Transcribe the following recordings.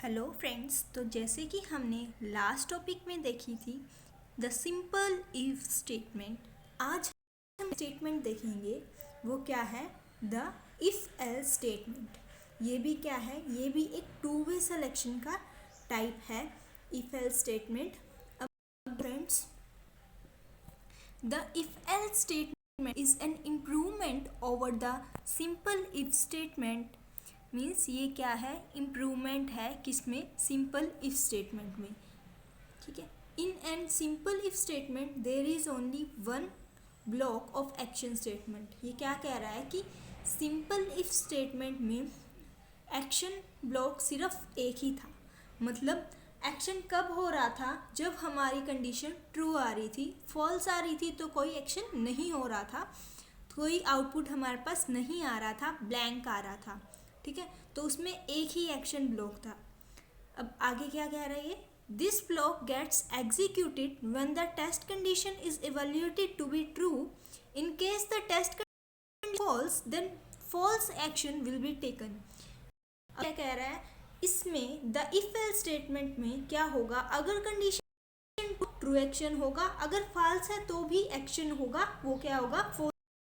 Hello friends, तो जैसे कि हमने लास्ट टॉपिक में देखी थी द सिंपल इफ स्टेटमेंट, आज हम स्टेटमेंट देखेंगे। वो क्या है? The if else statement. ये भी क्या है? ये भी एक टू वे सिलेक्शन का टाइप है, इफ एल्स स्टेटमेंट। अब friends, the if else statement is an improvement over the simple if statement. Means ये क्या है? इम्प्रूवमेंट है किसमें? सिंपल इफ स्टेटमेंट में। ठीक है। In and simple if statement there is only one block of action statement. ये क्या कह रहा है कि सिंपल इफ स्टेटमेंट में एक्शन ब्लॉक सिर्फ एक ही था। मतलब एक्शन कब हो रहा था? जब हमारी कंडीशन ट्रू आ रही थी। फॉल्स आ रही थी तो कोई एक्शन नहीं हो रहा था, कोई आउटपुट हमारे पास नहीं आ रहा था, ब्लैंक आ रहा था। ठीक है, तो उसमें एक ही एक्शन ब्लॉक था। अब आगे क्या कह रहा है ये? This block gets executed when the test condition is evaluated to be true. In case the test condition false, then false action will be taken. क्या कह रहा है इसमें? द इफ एल्स स्टेटमेंट में क्या होगा? अगर कंडीशन ट्रू एक्शन होगा, अगर फॉल्स है तो भी एक्शन होगा, वो क्या होगा? फॉल्स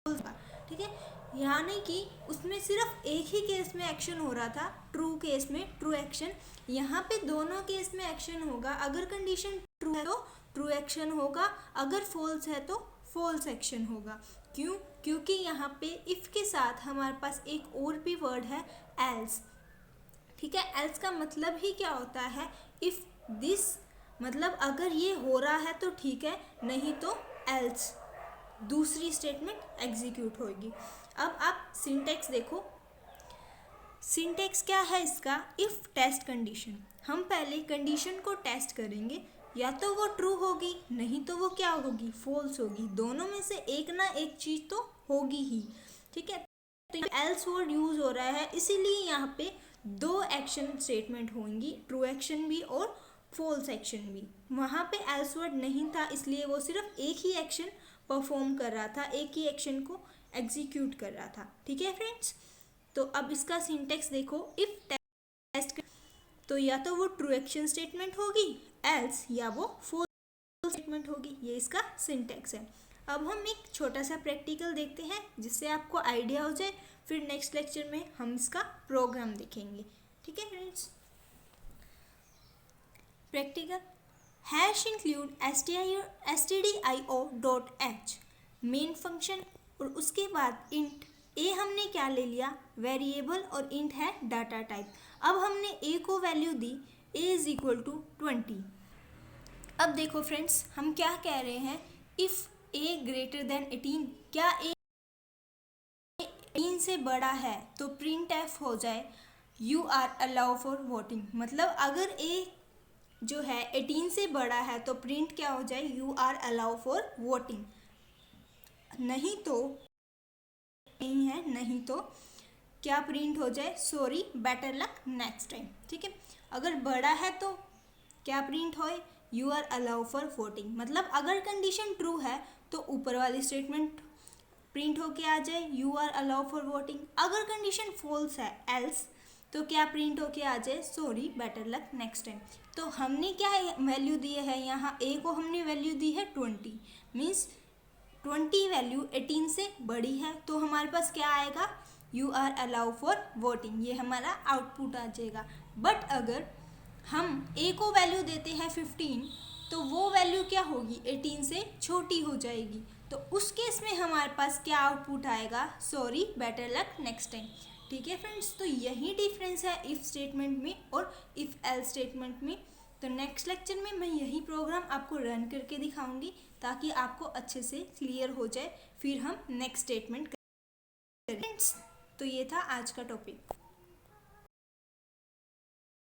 होगा। ठीक है, यानी कि उसमें सिर्फ एक ही केस में एक्शन हो रहा था, ट्रू केस में ट्रू एक्शन। यहाँ पे दोनों केस में एक्शन होगा। अगर कंडीशन ट्रू है तो ट्रू एक्शन होगा, अगर फॉल्स है तो फॉल्स एक्शन होगा। क्यों? क्योंकि यहाँ पे इफ के साथ हमारे पास एक और भी वर्ड है, एल्स। ठीक है, एल्स का मतलब ही क्या होता है? इफ दिस, मतलब अगर ये हो रहा है तो ठीक है, नहीं तो एल्स दूसरी स्टेटमेंट एग्जीक्यूट होगी। अब आप सिंटेक्स देखो। सिंटेक्स क्या है इसका? If test condition. हम पहले कंडीशन को टेस्ट करेंगे, या तो वो ट्रू होगी, नहीं तो वो क्या होगी? फॉल्स होगी। दोनों में से एक ना एक चीज तो होगी ही। ठीक है, तो एल्स वर्ड यूज हो रहा है, इसीलिए यहाँ पे दो एक्शन स्टेटमेंट होंगी, ट्रू एक्शन भी और फॉल्स एक्शन भी। वहाँ पे एल्स वर्ड नहीं था, इसलिए वो सिर्फ एक ही एक्शन परफॉर्म कर रहा था, एक ही एक्शन को एग्जीक्यूट कर रहा था। ठीक है फ्रेंड्स, तो अब इसका सिंटेक्स देखो। इफ टेस्ट, तो या तो वो ट्रू एक्शन स्टेटमेंट होगी, एल्स या वो फॉल्स स्टेटमेंट होगी। ये इसका सिंटेक्स है। अब हम एक छोटा सा प्रैक्टिकल देखते हैं, जिससे आपको आइडिया हो जाए। फिर नेक्स्ट लेक्चर में हम इसका प्रोग्राम देखेंगे। ठीक है friends, practical hash include stdio.h main function, और उसके बाद इंट ए हमने क्या ले लिया? वेरिएबल, और इंट है डाटा टाइप। अब हमने ए को वैल्यू दी, ए इज इक्वल टू 20। अब देखो फ्रेंड्स, हम क्या कह रहे हैं? इफ ए ग्रेटर देन 18, क्या ए 18 से बड़ा है तो प्रिंट एफ हो जाए you are allow for voting. मतलब अगर ए जो है 18 से बड़ा है तो प्रिंट क्या हो जाए? You are allow for voting. नहीं तो नहीं है, नहीं तो क्या प्रिंट हो जाए? Sorry, better luck next time. ठीक है, अगर बड़ा है तो क्या प्रिंट होए? You are allow for voting. मतलब अगर कंडीशन ट्रू है तो ऊपर वाली स्टेटमेंट प्रिंट होके आ जाए, you are allow for voting. अगर कंडीशन फॉल्स है, एल्स, तो क्या प्रिंट होके आ जाए? Sorry, better luck next time. तो हमने क्या वैल्यू दी है? यहाँ ए को हमने वैल्यू दी है 20। मीन्स 20 वैल्यू 18 से बड़ी है, तो हमारे पास क्या आएगा? You are allow for voting. ये हमारा आउटपुट आ जाएगा। बट अगर हम ए को वैल्यू देते हैं 15, तो वो वैल्यू क्या होगी? 18 से छोटी हो जाएगी। तो उस केस में हमारे पास क्या आउटपुट आएगा? Sorry, better luck next time. ठीक है फ्रेंड्स, तो यही डिफरेंस है इफ स्टेटमेंट में और इफ एल्स स्टेटमेंट में। तो नेक्स्ट लेक्चर में मैं यही प्रोग्राम आपको रन करके दिखाऊंगी, ताकि आपको अच्छे से क्लियर हो जाए। फिर हम नेक्स्ट स्टेटमेंट करेंगे। तो ये था आज का टॉपिक।